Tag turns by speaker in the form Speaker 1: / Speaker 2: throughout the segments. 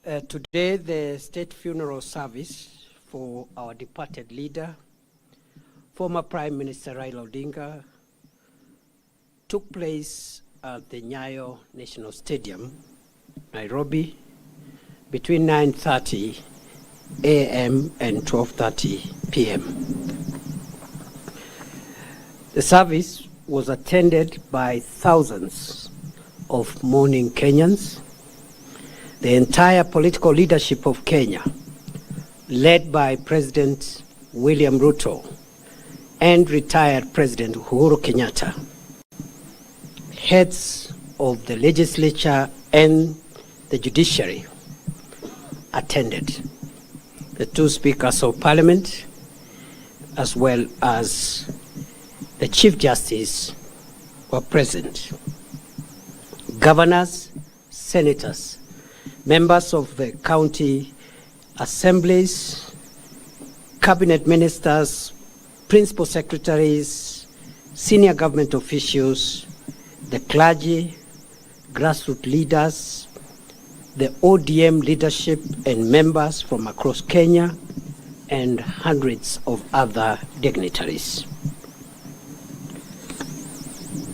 Speaker 1: Today, the state funeral service for our departed leader, former Prime Minister Raila Odinga, took place at the Nyayo National Stadium, Nairobi, between 9:30 a.m. and 12:30 p.m. The service was attended by thousands of mourning Kenyans. The entire political leadership of Kenya, led by President William Ruto and retired President Uhuru Kenyatta, heads of the legislature and the judiciary attended. The two speakers of parliament, as well as the Chief Justice, were present. Governors, senators, members of the county assemblies, cabinet ministers, principal secretaries, senior government officials, the clergy, grassroots leaders, the ODM leadership and members from across Kenya, and hundreds of other dignitaries.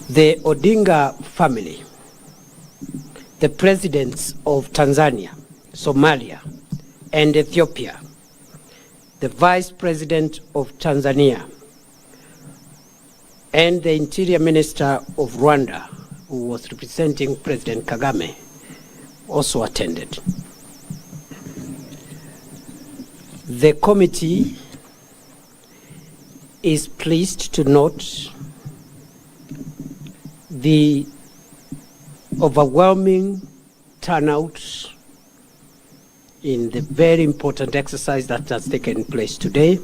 Speaker 1: The Odinga family, the presidents of Tanzania, Somalia, and Ethiopia, the vice president of Tanzania, and the interior minister of Rwanda, who was representing President Kagame, also attended. The committee is pleased to note the overwhelming turnout in the very important exercise that has taken place today.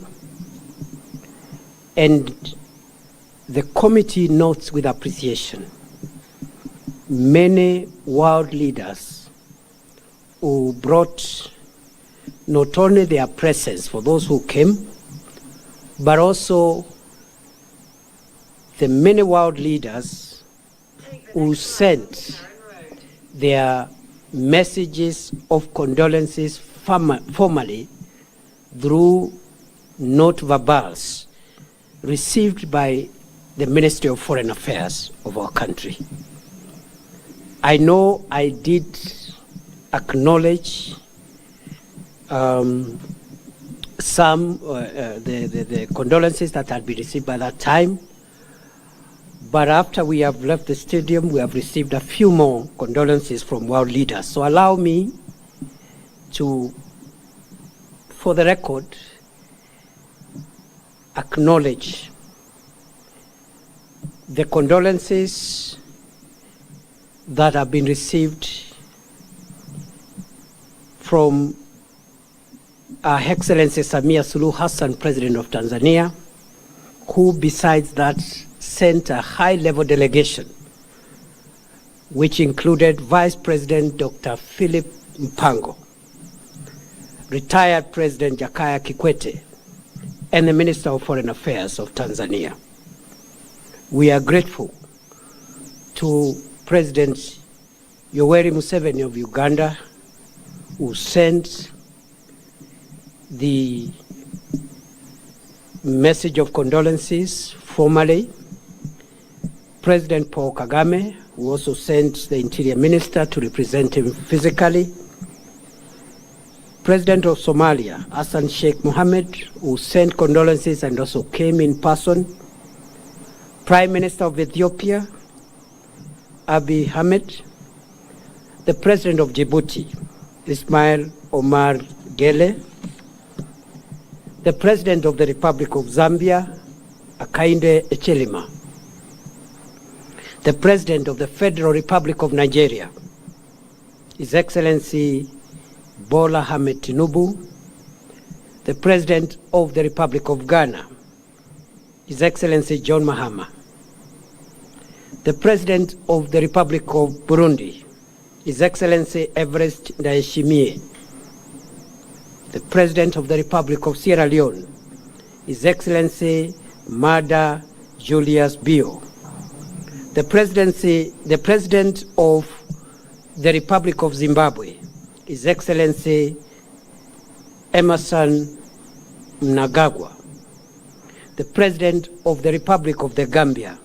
Speaker 1: And the committee notes with appreciation many world leaders who brought not only their presence for those who came, but also the many world leaders who sent their messages of condolences formally through note verbals received by the Ministry of Foreign Affairs of our country. I know I did acknowledge the condolences that had been received by that time, but after we have left the stadium, we have received a few more condolences from world leaders. So allow me to, for the record, acknowledge the condolences that have been received from Her Excellency Samia Suluhu Hassan, President of Tanzania, who besides that sent a high-level delegation, which included Vice President Dr. Philip Mpango, retired President Jakaya Kikwete, and the Minister of Foreign Affairs of Tanzania. We are grateful to President Yoweri Museveni of Uganda, who sent the message of condolences formally, President Paul Kagame, who also sent the Interior Minister to represent him physically, President of Somalia, Hassan Sheikh Mohammed, who sent condolences and also came in person, Prime Minister of Ethiopia, Abiy Ahmed, the President of Djibouti, Ismail Omar Gele, the President of the Republic of Zambia, Hakainde Hichilema, the President of the Federal Republic of Nigeria, His Excellency Bola Ahmed Tinubu, the President of the Republic of Ghana, His Excellency John Mahama, the President of the Republic of Burundi, His Excellency Evariste Ndayishimiye, the President of the Republic of Sierra Leone, His Excellency Mada Julius Bio, the President of the Republic of Zimbabwe, His Excellency Emerson Mnangagwa, the President of the Republic of the Gambia,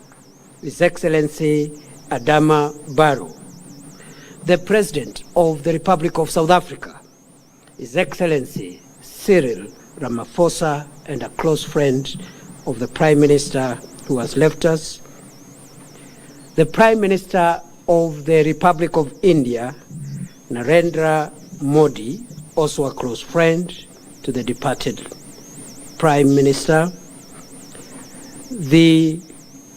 Speaker 1: His Excellency Adama Barrow, the President of the Republic of South Africa, His Excellency Cyril Ramaphosa, and a close friend of the Prime Minister who has left us, the Prime Minister of the Republic of India, Narendra Modi, also a close friend to the departed Prime Minister, the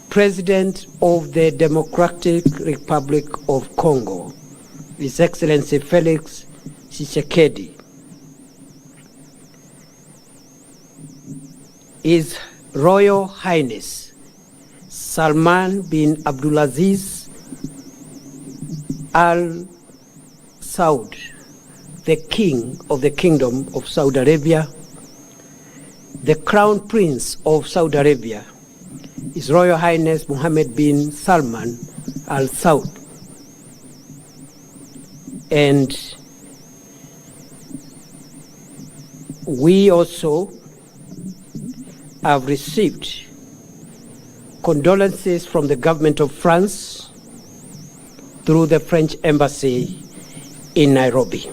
Speaker 1: President of the Democratic Republic of Congo, His Excellency Felix Tshisekedi, His Royal Highness Salman bin Abdulaziz Al Saud, the King of the Kingdom of Saudi Arabia, the Crown Prince of Saudi Arabia, His Royal Highness Mohammed bin Salman Al Saud, and we also have received condolences from the government of France through the French embassy in Nairobi.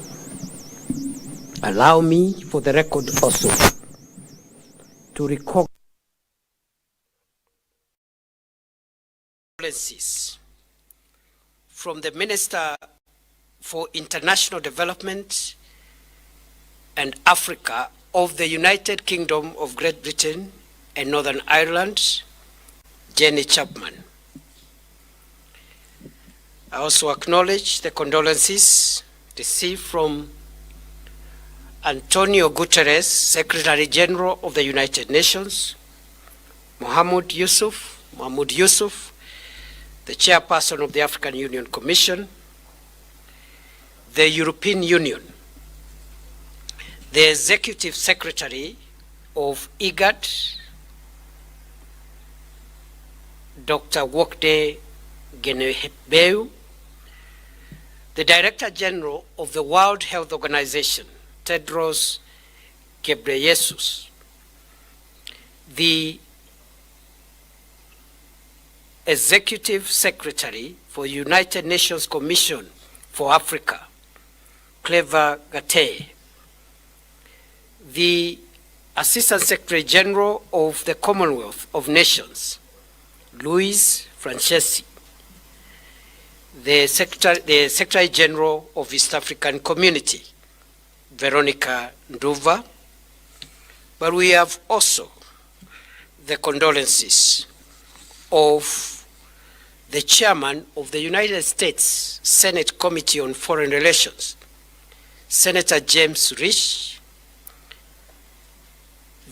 Speaker 1: Allow me, for the record also, to recognize condolences from the Minister for International Development and Africa of the United Kingdom of Great Britain and Northern Ireland, Jenny Chapman. I also acknowledge the condolences received from Antonio Guterres, Secretary General of the United Nations, Mahmoud Yusuf, the Chairperson of the African Union Commission, the European Union, the Executive Secretary of IGAD, Dr. Wokde Genehbeu, the Director General of the World Health Organization, Tedros Ghebreyesus, the Executive Secretary for United Nations Commission for Africa, Cleva Gatei, the Assistant Secretary General of the Commonwealth of Nations, Luis Francesi, the Secretary General of East African Community, Veronica Nduva, but we have also the condolences of the Chairman of the United States Senate Committee on Foreign Relations, Senator James Risch,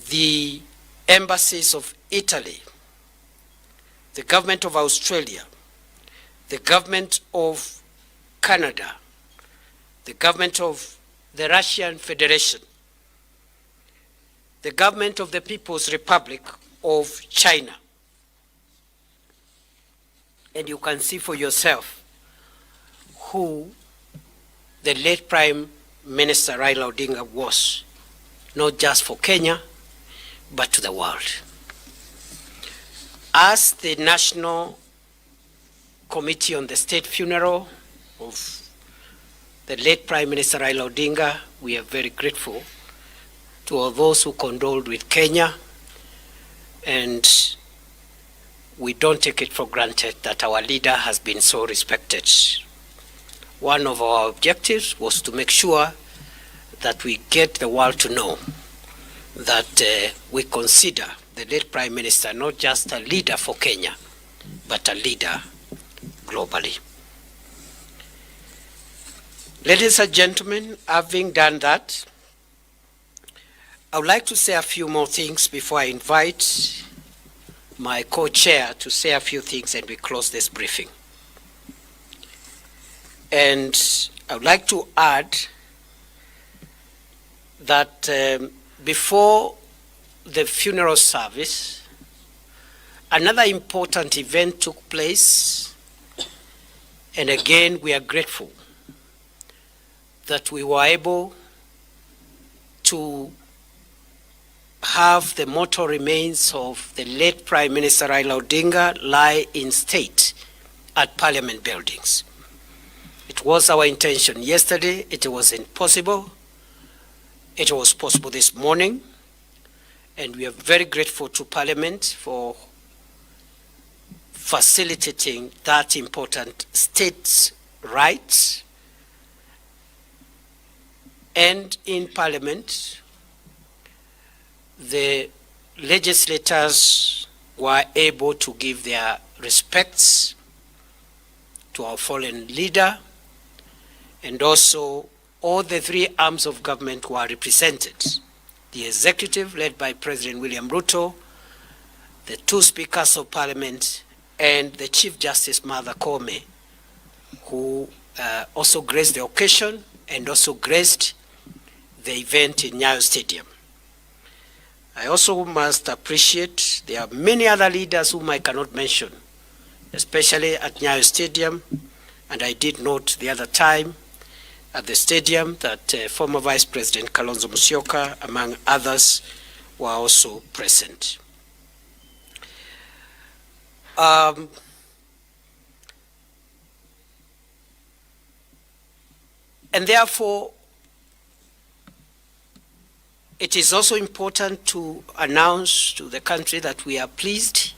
Speaker 1: the embassies of Italy, the government of Australia, the government of Canada, the government of the Russian Federation, the government of the People's Republic of China. And you can see for yourself who the late Prime Minister Raila Odinga was, not just for Kenya, but to the world. As the National Committee on the State Funeral of the late Prime Minister Raila Odinga, we are very grateful to all those who condoled with Kenya, and we don't take it for granted that our leader has been so respected. One of our objectives was to make sure that we get the world to know that we consider the late Prime Minister not just a leader for Kenya, but a leader globally. Ladies and gentlemen, having done that, I would like to say a few more things before I invite my co-chair to say a few things and we close this briefing. And I would like to add that before the funeral service, another important event took place, and again we are grateful that we were able to have the mortal remains of the late Prime Minister Raila Odinga lie in state at Parliament buildings. It was our intention yesterday. It wasn't possible. It was possible this morning. And we are very grateful to Parliament for facilitating that important state's rights. And in Parliament, the legislators were able to give their respects to our fallen leader, and also all the three arms of government were represented. The executive, led by President William Ruto, the two speakers of Parliament, and the Chief Justice Martha Koome, who also graced the occasion and also graced the event in Nyayo Stadium. I also must appreciate there are many other leaders whom I cannot mention, especially at Nyayo Stadium, and I did note the other time at the stadium that former Vice President Kalonzo Musyoka, among others, were also present. And therefore, it is also important to announce to the country that we are pleased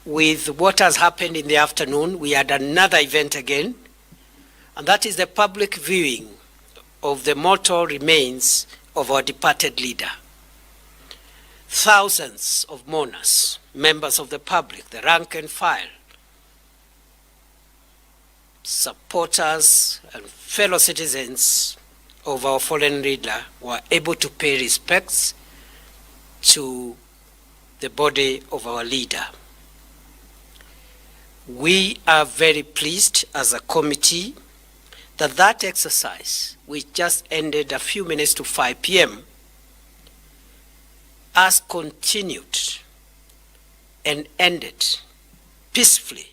Speaker 1: with what has happened in the afternoon. We had another event again, and that is the public viewing of the mortal remains of our departed leader. Thousands of mourners, members of the public, the rank and file, supporters and fellow citizens of our fallen leader were able to pay respects to the body of our leader. We are very pleased as a committee that that exercise, which just ended a few minutes to 5 p.m., has continued and ended peacefully,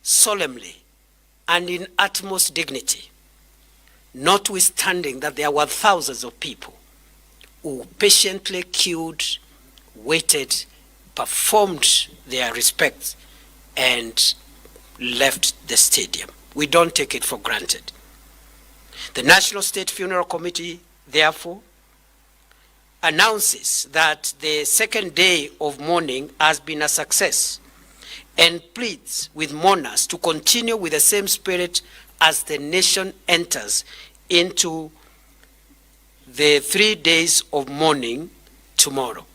Speaker 1: solemnly, and in utmost dignity, notwithstanding that there were thousands of people who patiently queued, waited, performed their respects, and left the stadium. We don't take it for granted. The National State Funeral Committee, therefore, announces that the second day of mourning has been a success and pleads with mourners to continue with the same spirit as the nation enters into the 3 days of mourning tomorrow.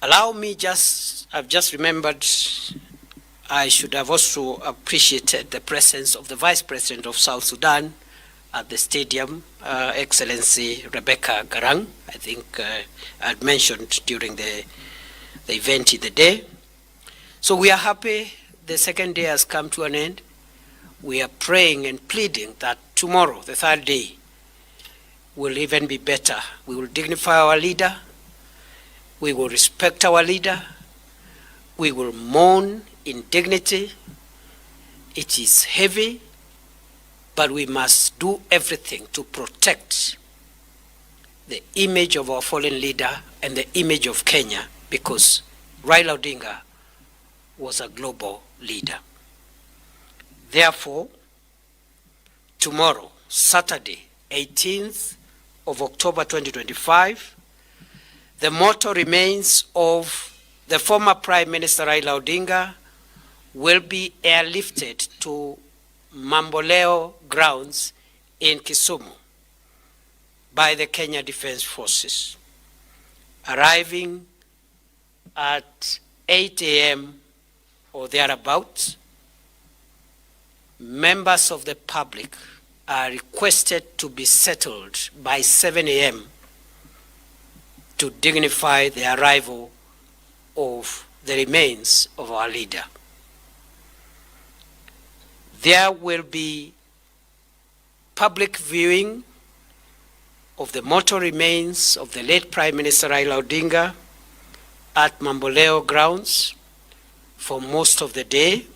Speaker 1: Allow me I've just remembered, I should have also appreciated the presence of the Vice President of South Sudan at the stadium, Excellency Rebecca Garang. I think I had mentioned during the event in the day. So we are happy the second day has come to an end. We are praying and pleading that tomorrow, the third day, will even be better. We will dignify our leader. We will respect our leader. We will mourn in dignity. It is heavy, but we must do everything to protect the image of our fallen leader and the image of Kenya, because Raila Odinga was a global leader. Therefore, tomorrow, Saturday, 18th of October 2025, the mortal remains of the former Prime Minister Raila Odinga will be airlifted to Mamboleo grounds in Kisumu by the Kenya Defence Forces, arriving at 8 a.m. or thereabouts. Members of the public are requested to be settled by 7 a.m. to dignify the arrival of the remains of our leader. There will be public viewing of the mortal remains of the late Prime Minister Raila Odinga at Mamboleo grounds for most of the day.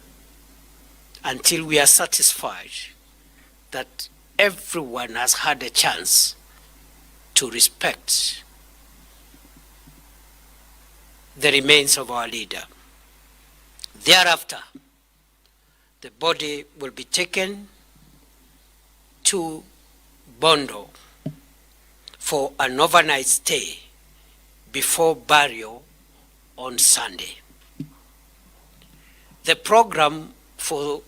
Speaker 1: until we are satisfied that everyone has had a chance to respect the remains of our leader. Thereafter, the body will be taken to Bondo for an overnight stay before burial on Sunday. The program for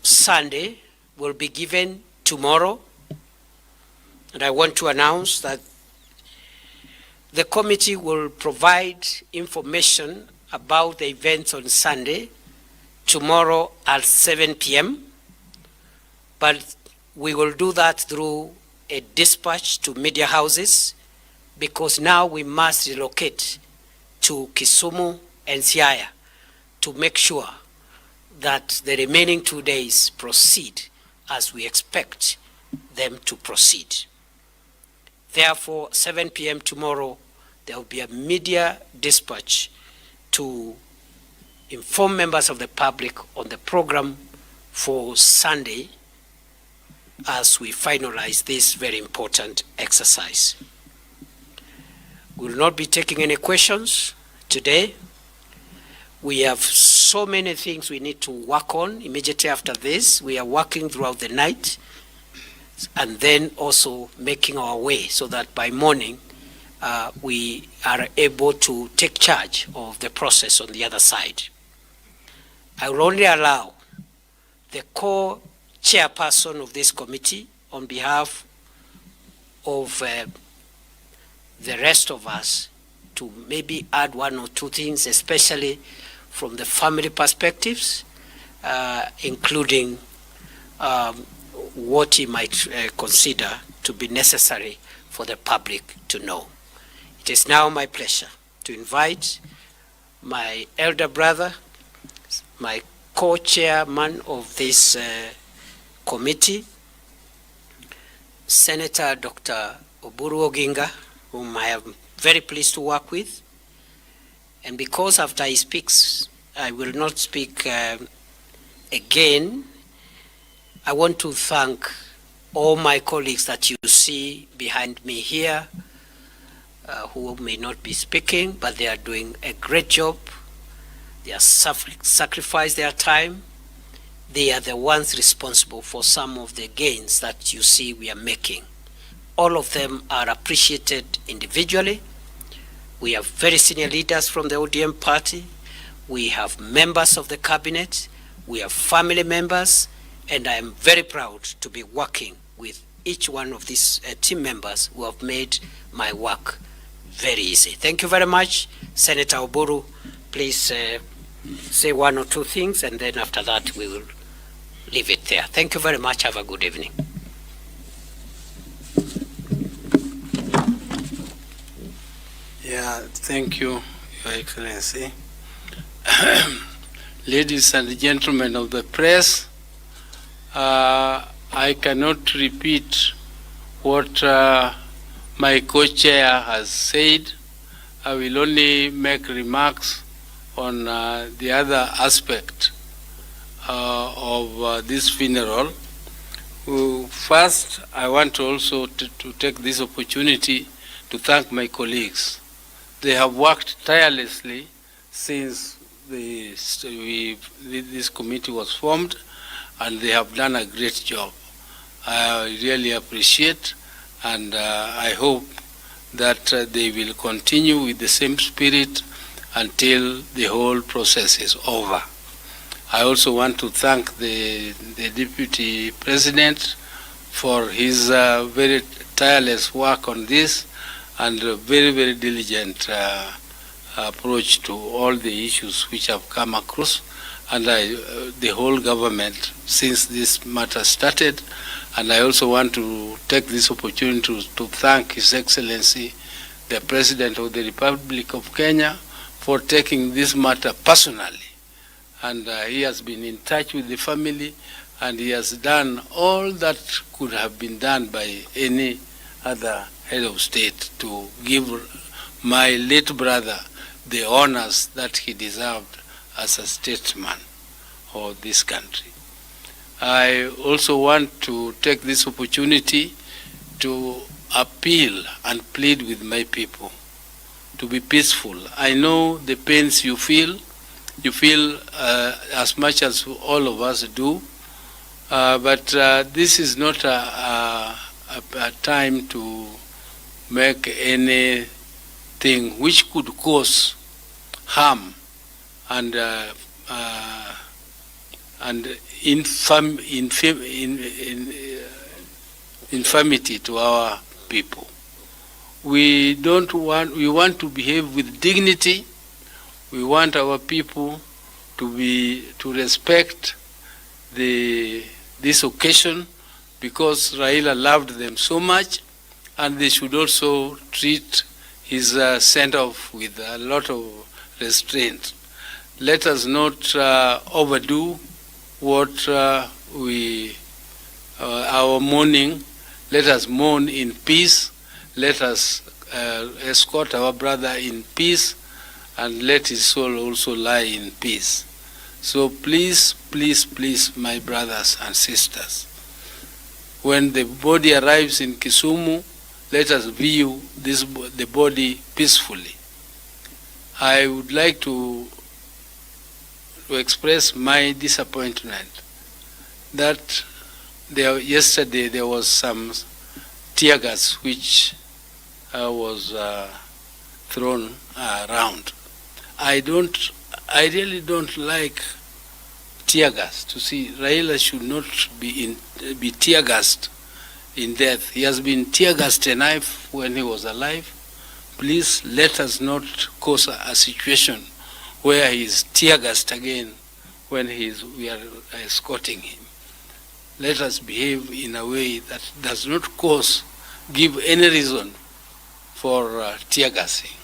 Speaker 1: Sunday will be given tomorrow, and I want to announce that the committee will provide information about the events on Sunday tomorrow at 7 p.m., but we will do that through a dispatch to media houses, because now we must relocate to Kisumu and Siaya to make sure that the remaining 2 days proceed as we expect them to proceed. Therefore, 7 p.m. tomorrow, there will be a media dispatch to inform members of the public on the program for Sunday as we finalize this very important exercise. We will not be taking any questions today. We have so many things we need to work on immediately after this. We are working throughout the night and then also making our way so that by morning we are able to take charge of the process on the other side. I will only allow the co-chairperson of this committee on behalf of the rest of us to maybe add one or two things, especially from the family perspectives, including what he might consider to be necessary for the public to know. It is now my pleasure to invite my elder brother, my co-chairman of this committee, Senator Dr. Oburu Oginga, whom I am very pleased to work with. And because after he speaks, I will not speak again, I want to thank all my colleagues that you see behind me here, who may not be speaking, but they are doing a great job. They have sacrificed their time. They are the ones responsible for some of the gains that you see we are making. All of them are appreciated individually. We have very senior leaders from the ODM party. We have members of the cabinet. We have family members. And I am very proud to be working with each one of these team members who have made my work very easy. Thank you very much. Senator Oburu, please say one or two things, and then after that we will leave it there. Thank you very much. Have a good evening.
Speaker 2: Yeah, thank you, Your Excellency. Ladies and gentlemen of the press, I cannot repeat what my co-chair has said. I will only make remarks on the other aspect of this funeral. First, I want also to take this opportunity to thank my colleagues. They have worked tirelessly since this committee was formed, and they have done a great job. I really appreciate, and I hope that they will continue with the same spirit until the whole process is over. I also want to thank the Deputy President for his very tireless work on this and a very, very diligent approach to all the issues which have come across, and the whole government since this matter started. And I also want to take this opportunity to thank His Excellency, the President of the Republic of Kenya, for taking this matter personally. And he has been in touch with the family, and he has done all that could have been done by any other head of state to give my late brother the honors that he deserved as a statesman. or this country. I also want to take this opportunity to appeal and plead with my people to be peaceful. I know the pains you feel as much as all of us do, but this is not a time to make anything which could cause harm and infamity to our people. We want to behave with dignity. We want our people to respect this occasion, because Raila loved them so much, and they should also treat his send-off with a lot of restraint. Let us not overdo what our mourning. Let us mourn in peace. Let us escort our brother in peace, and let his soul also lie in peace. So please, please, please, my brothers and sisters, when the body arrives in Kisumu, let us view the body peacefully. I would like to express my disappointment that yesterday there was some tear gas which was thrown around. I really don't like tear gas. To see, Raila should not be tear gassed in death. He has been tear gassed enough when he was alive. Please let us not cause a situation where he is tear gassed again when we are escorting him. Let us behave in a way that does not give any reason for tear gassing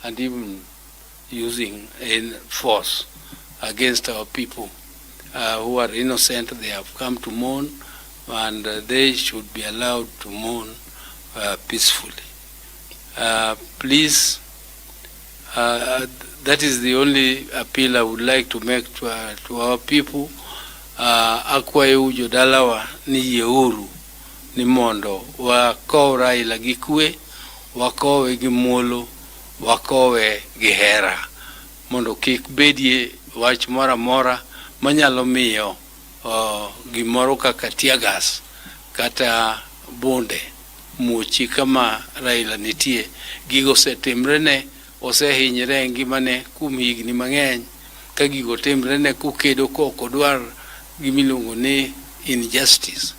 Speaker 2: and even using force against our people who are innocent. They have come to mourn, and they should be allowed to mourn peacefully. Please, that is the only appeal I would like to make to our people. Akwayo jodalawa ni yeuru ni mondo wakow Raila gi kwe, wakowe gi muolo, wakowe gi hera, mondo kik bedie wach mora mora manyalo miyo gimoro kaka tear gas kata bonde muchi kama Raila nitie. Gigo osetimrene, osehinyre ngimane kuom higni mang'eny. Ka gigo timrene kukedo kok odwar gimiluongo ni injustice,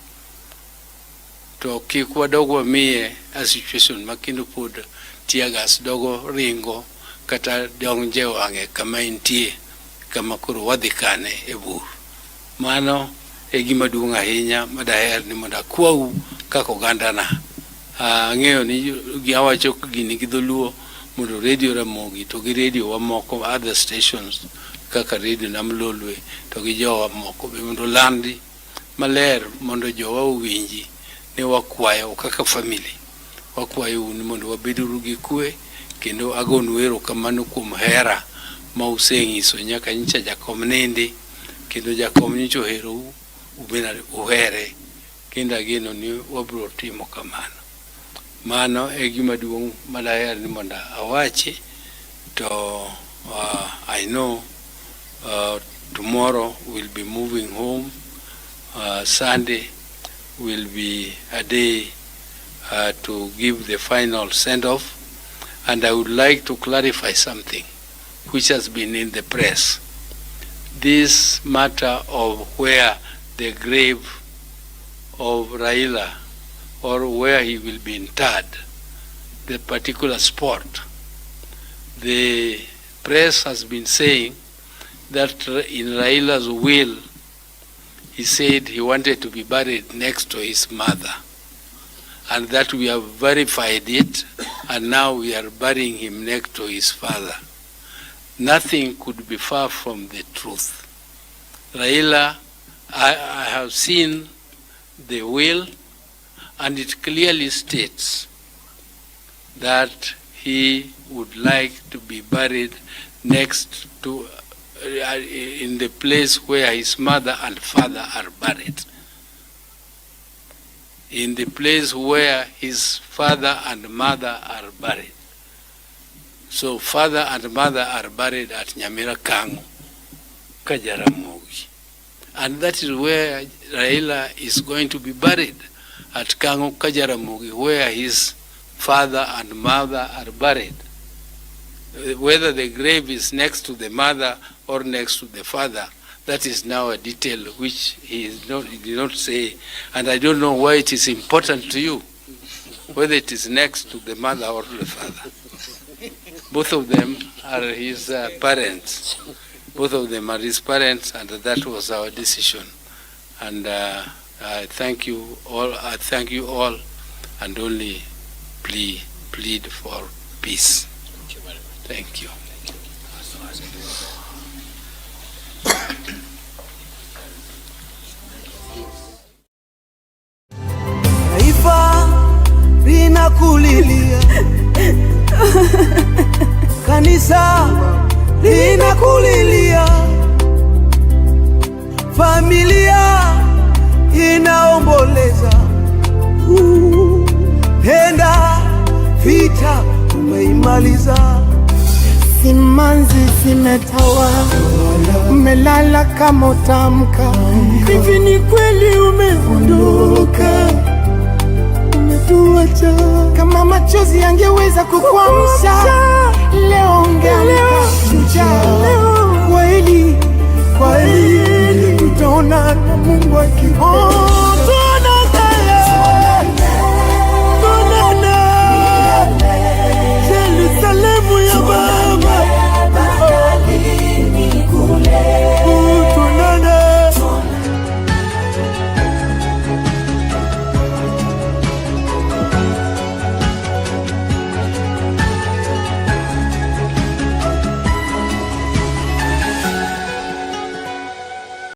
Speaker 2: to kik wadog wamiye a situation makendo pod tear gas dogo ringo kata donje wang'e kama intie, kama koro wadhi kane e bur. Mano e gima duong' ahinya madaher ni mondo akwau kaka ogandana. Ang'eyo ni awacho gini gi dholuo mondo radio Ramogi to gi radio wamoko other stations kaka radio Nam Lolwe to gi jowa moko be mondo landi maler mondo jowa owinji ni wakwayo kaka family, wakwayo ni mondo wabeduru gi kwe, kendo agonu erokamano kuom hera ma useng'iso nyaka nyicha jakom nindi, kendo jakom nyicha oherou, ubende uhere, kendo ageno ni wabiro timo kamano. Mano e gima duong' madaher ni mondo awachi. To I know tomorrow we'll be moving home. Sunday will be a day to give the final send-off. And I would like to clarify something which has been in the press. This matter of where the grave of Raila, or where he will be interred, the particular spot. The press has been saying that in Raila's will, he said he wanted to be buried next to his mother, and that we have verified it, and now we are burying him next to his father. Nothing could be far from the truth. Raila, I have seen the will, and it clearly states that he would like to be buried next to in the place where his mother and father are buried. In the place where his father and mother are buried. So father and mother are buried at Nyamira Kango, Kajaramogi. And that is where Raila is going to be buried, at Kango, Kajaramogi, where his father and mother are buried. Whether the grave is next to the mother or next to the father, that is now a detail which he did not say, and I don't know why it is important to you, whether it is next to the mother or the father. Both of them are his parents. Both of them are his parents, and that was our decision. And I thank you all. I thank you all, and only plead for peace. Thank you.
Speaker 3: Taifa linakulilia, kanisa linakulilia, familia inaomboleza. Penda vita umeimaliza,
Speaker 4: simanzi zimetawa, umelala kama utamka. Hivi ni kweli umeondoka, umetuacha. Kama machozi yangeweza kukuamsha, leo ungeamka shujaa. Kweli tutaonana Mungu akiona.